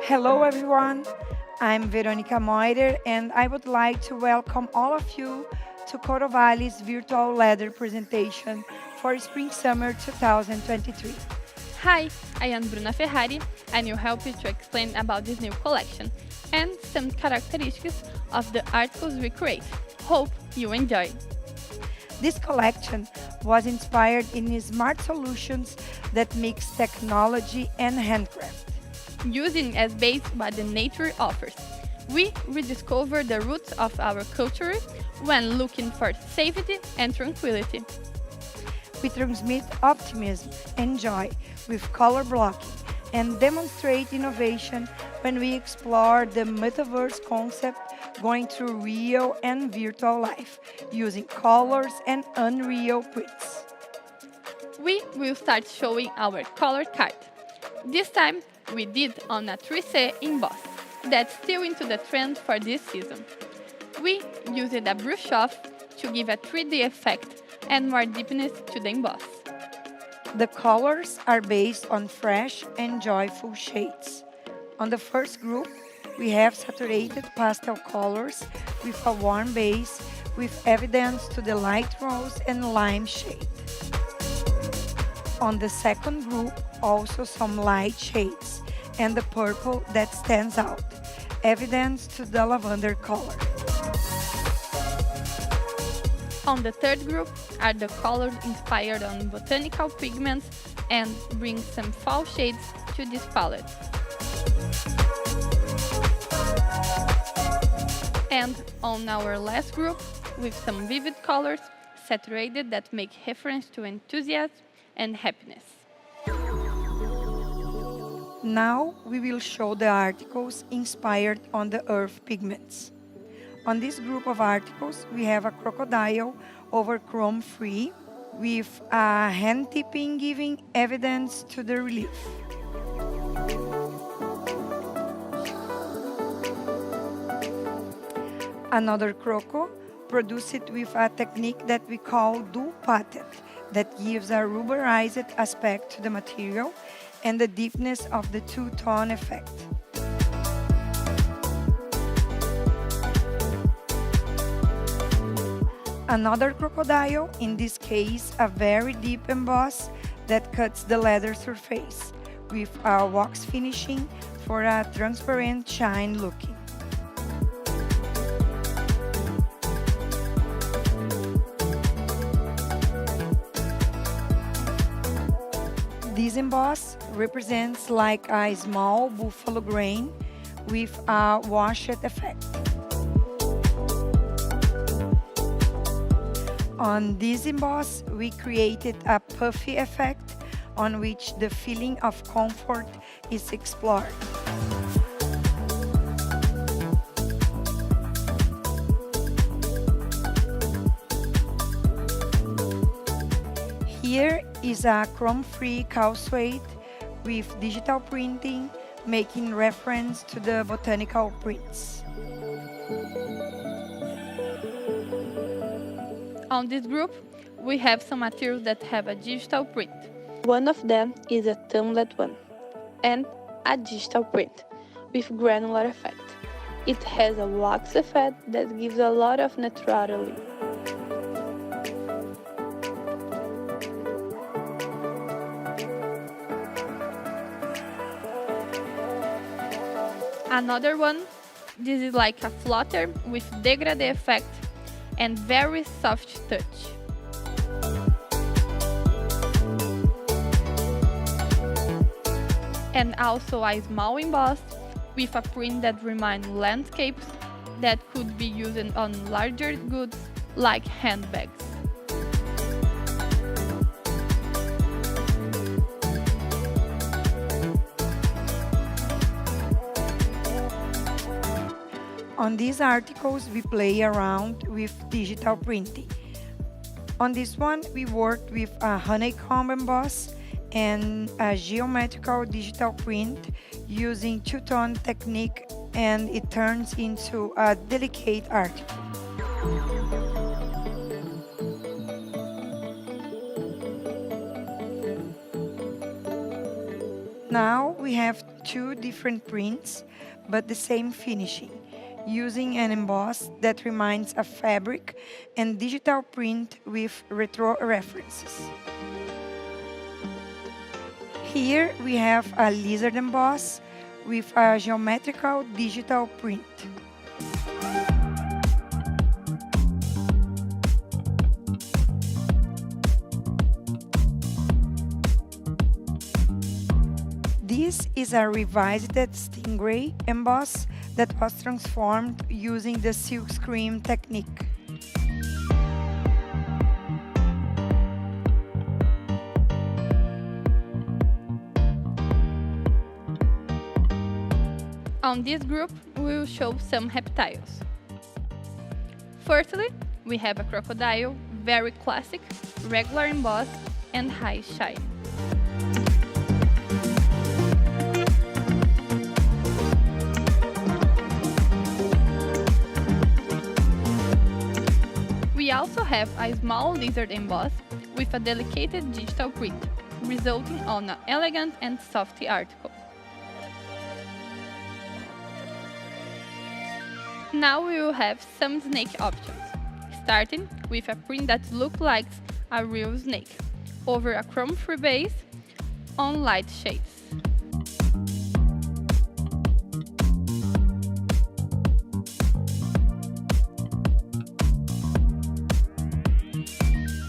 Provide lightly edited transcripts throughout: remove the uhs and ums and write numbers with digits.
Hello, everyone. I'm Veronica Moiter, and I would like to welcome all of you to Courovale's virtual leather presentation for Spring Summer 2023. Hi, I am Bruna Ferrari and will help you to explain about this new collection and some characteristics of the articles we create. Hope you enjoy. This collection was inspired in smart solutions that mix technology and handcraft. Using as base what the nature offers, we rediscover the roots of our culture when looking for safety and tranquility. We transmit optimism and joy with color blocking and demonstrate innovation when we explore the metaverse concept going through real and virtual life using colors and unreal prints. We will start showing our color card. This time we did on a 3C emboss that's still into the trend for this season. We used a brush off to give a 3D effect and more deepness to the emboss. The colors are based on fresh and joyful shades. On the first group, we have saturated pastel colors with a warm base with evidence to the light rose and lime shade. On the second group, also some light shades and the purple that stands out, evidence to the lavender color. On the third group are the colors inspired on botanical pigments and bring some fall shades to this palette. And on our last group, with some vivid colors saturated that make reference to enthusiasm and happiness. Now we will show the articles inspired on the earth pigments. On this group of articles, we have a crocodile over chrome-free with a hand tipping giving evidence to the relief. Another croco produced with a technique that we call dual pattern that gives a rubberized aspect to the material and the deepness of the two-tone effect. Another crocodile, in this case a very deep emboss that cuts the leather surface with a wax finishing for a transparent shine looking. This emboss represents like a small buffalo grain with a washed effect. On this emboss, we created a puffy effect on which the feeling of comfort is explored. Here is a chrome-free cow suede with digital printing, making reference to the botanical prints. On this group, we have some materials that have a digital print. One of them is a tumblet one and a digital print with granular effect. It has a wax effect that gives a lot of naturality. Another one, this is like a flutter with degradé effect and very soft touch. And also a small emboss with a print that reminds landscapes that could be used on larger goods like handbags. On these articles, we play around with digital printing. On this one, we worked with a honeycomb emboss and a geometrical digital print using two-tone technique, and it turns into a delicate article. Now we have two different prints, but the same finishing, using an emboss that reminds of fabric and digital print with retro references. Here we have a lizard emboss with a geometrical digital print. This is a revised stingray emboss that was transformed using the silkscreen technique. On this group, we will show some reptiles. Firstly, we have a crocodile, very classic, regular emboss, and high shine. We also have a small lizard emboss with a delicate digital print, resulting on an elegant and soft article. Now we will have some snake options, starting with a print that looks like a real snake, over a chrome-free base on light shades.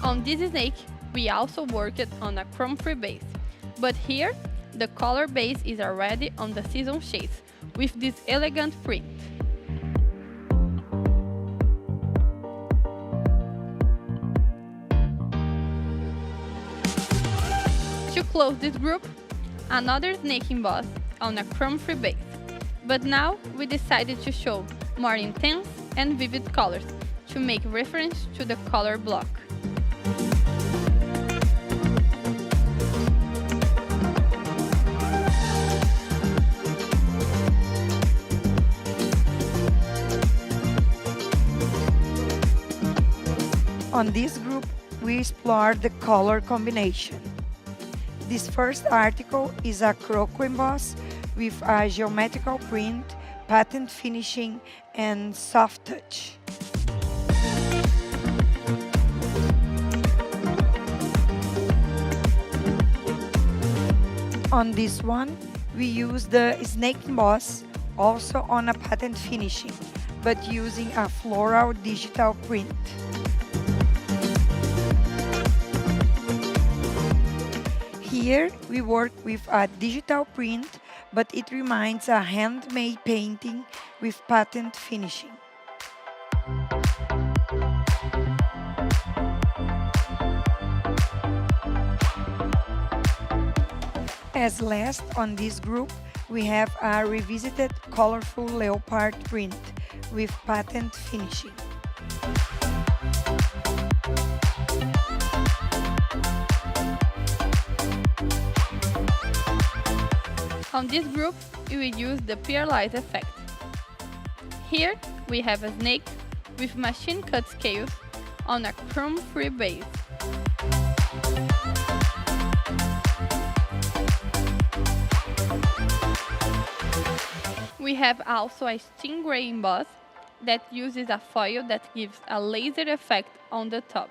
On this snake, we also worked on a chrome-free base, but here the color base is already on the season shades with this elegant print. To close this group, another snake emboss on a chrome-free base, but now we decided to show more intense and vivid colors to make reference to the color block. On this group, we explored the color combination. This first article is a croco emboss with a geometrical print, patent finishing, and soft touch. On this one, we use the snake emboss, also on a patent finishing, but using a floral digital print. Here we work with a digital print, but it reminds a handmade painting with patent finishing. As last on this group, we have a revisited colorful leopard print with patent finishing. On this group, we will use the pearlized effect. Here we have a snake with machine-cut scales on a chrome-free base. We have also a stingray emboss that uses a foil that gives a laser effect on the top.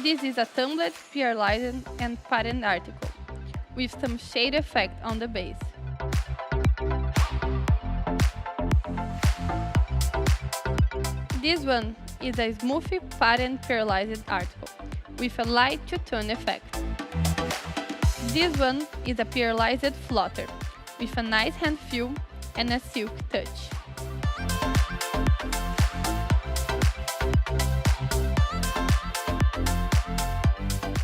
This is a tumbled, pearlized, and patterned article, with some shade effect on the base. This one is a smoothie patterned pearlized article, with a light two-tone effect. This one is a pearlized floater, with a nice hand feel and a silk touch.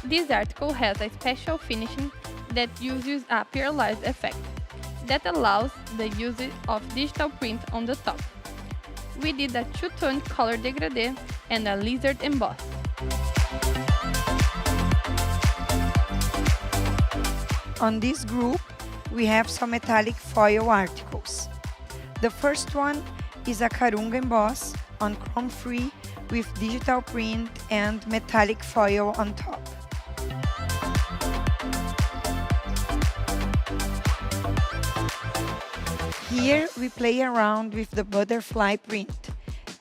This article has a special finishing that uses a pearlized effect that allows the use of digital print on the top. We did a two-tone color dégradé and a lizard emboss. On this group, we have some metallic foil articles. The first one is a carunga emboss on chrome-free with digital print and metallic foil on top. Here we play around with the butterfly print,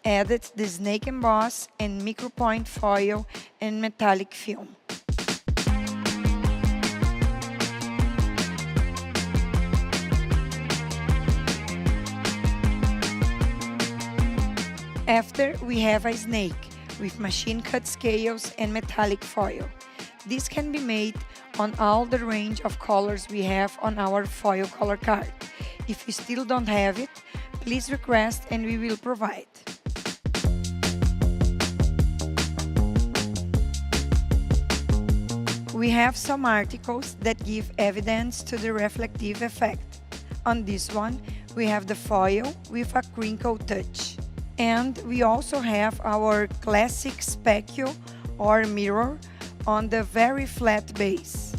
added the snake emboss and micropoint foil and metallic film. After, we have a snake with machine-cut scales and metallic foil. This can be made on all the range of colors we have on our foil color card. If you still don't have it, please request and we will provide. We have some articles that give evidence to the reflective effect. On this one, we have the foil with a crinkle touch. And we also have our classic speckle or mirror on the very flat base.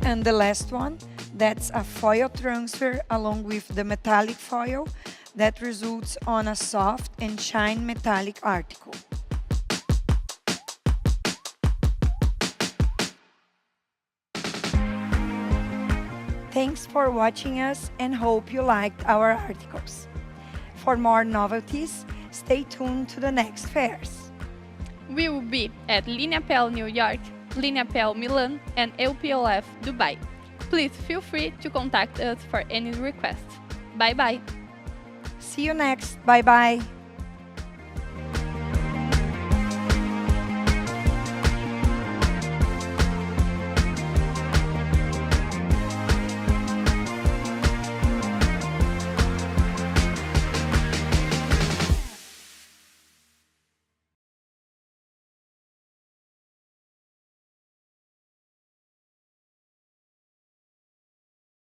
And the last one, that's a foil transfer along with the metallic foil that results on a soft and shine metallic article. Thanks for watching us and hope you liked our articles. For more novelties, stay tuned to the next fairs. We will be at Lineapel New York, Lineapel Milan, and LPOF Dubai. Please feel free to contact us for any requests. Bye bye! See you next. Bye bye.